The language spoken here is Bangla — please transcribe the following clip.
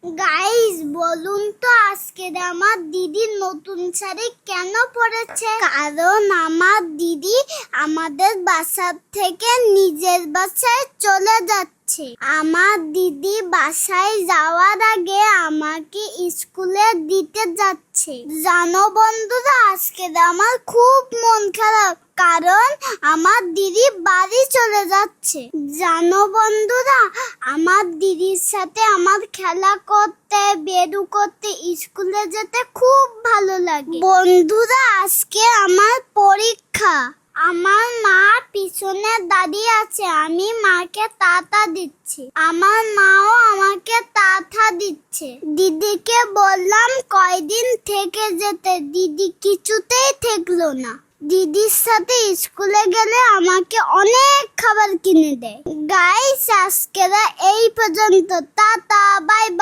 গাইস বলুন তো আজকে আমার দিদি নতুন শাড়ি কেন পরেছে? কারণ আমার দিদি আমাদের বাসা থেকে নিজের বাসায় চলে যাচ্ছে। আমার দিদি বাসায় যাওয়ার আগে আমাকে স্কুলে দিতে যাচ্ছে। জানো বন্ধুরা, আজকে আমার খুব মন খারাপ, কারণ আমার দিদি বাড়ি চলে যাচ্ছে। জানো বন্ধুরা, আমার দিদির সাথে আমার খেলা করতে, বেরু করতে, স্কুলে যেতে খুব ভালো লাগে। বন্ধুরা, আজকে আমার পরীক্ষা। আমার মা পিছনে দাঁড়িয়ে আছে, আমি মাকে টাটা দিচ্ছি। আমার মাও আমাকে টাটা দিচ্ছে। দিদিকে বললাম কয়দিন থেকে যেতে, দিদি কিছুতেই থাকলো না। দিদির সাথে স্কুলে গেলে আমাকে অনেক খাবার কিনে দেয়। গাইস, আজকেরা এই পর্যন্ত। Tata, bye bye.